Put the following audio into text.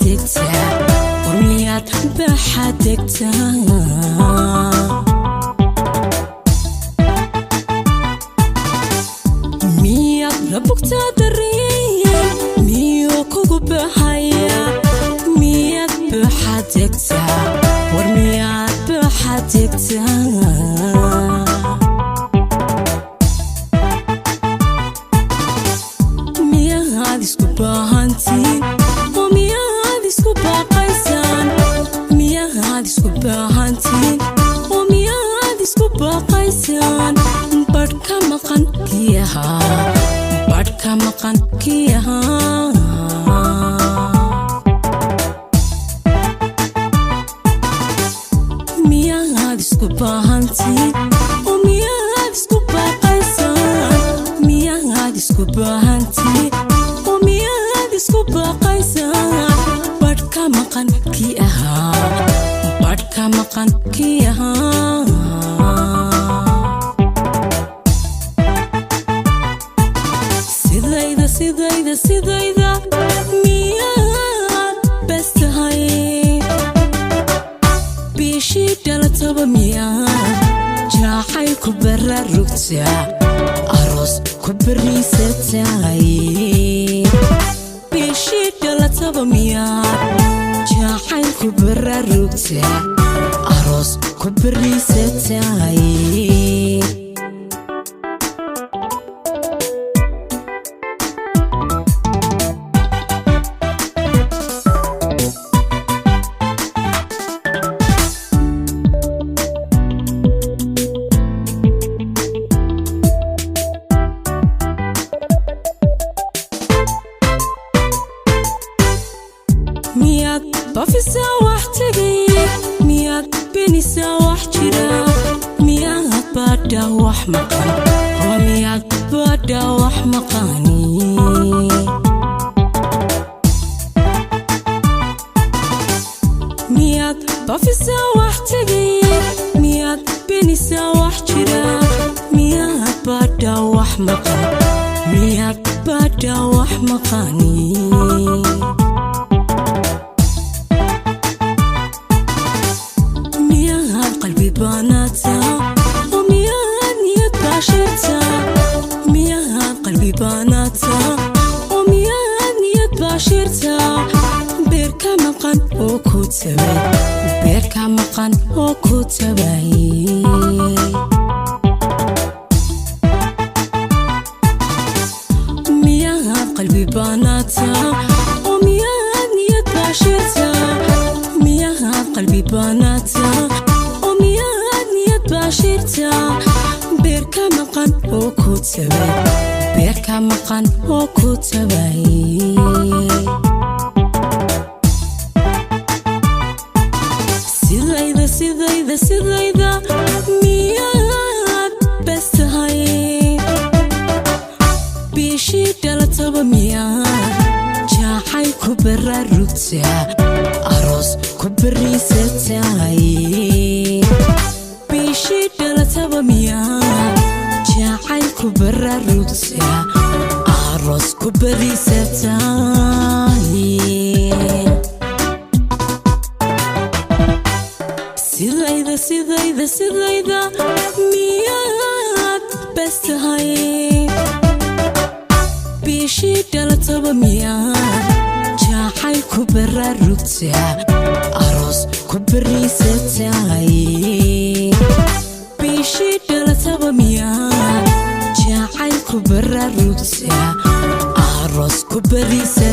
بحدكتا ورميات بحدكتا ميات ربك تدريين ميو كوكو بحيا ميات بحدكتا ورميات بحدكتا isku baahantiin oo miyaad isku baaqaysaan miyaad isku baahantiin oo miyaad isku baaqaysaan badhka maqan kiyaha miyaad isku baahantiin oo miyaad isku baaqaysaan miyaad isku baahantiin isku baaqaysaan badhka maqan kiyaha sidayda miyaad bastahay bishii dhalataba miyaad jaacay ku baraarugtaa aroos ku bariisatay dhalataba miyaad jaacayl ku baraarugtaa aroos ku bariisatay مياد بفسا واحتقي مياد بنسا واحجرا مياد بادا واحمقان ومياد بادا واحمقاني مياد بفسا واحتقي مياد بنسا واحجرا مياد بادا واحمقان مياد بادا واحمقاني قلبي باناتا ومياد نيت باشرتا مياد قلبي باناتا ومياد نيت باشرتا بيركا مقان وكوتباي بيركا مقان وكوتباي مياد قلبي باناتا ومياد نيت باشرتا مياد قلبي باناتا باشرتا بيركا مقان وكوتباي بيركا مقان وكوتباي sidayda miyaad bastahay bishii dhalataba miyaad jaacay ku baraarugtaa aroos ku bariisatay bishii dhalataba miyaad jaacayl ku baraarugtaa aroos ku bariisatay sidayda miyaad bastahay bishii dhalataba miyaad jaacayl ku baraarugtaa aroos ku bariisatay bishii dhalataba miyaad jaacayl ku baraarugtaa aroos ku bariisatay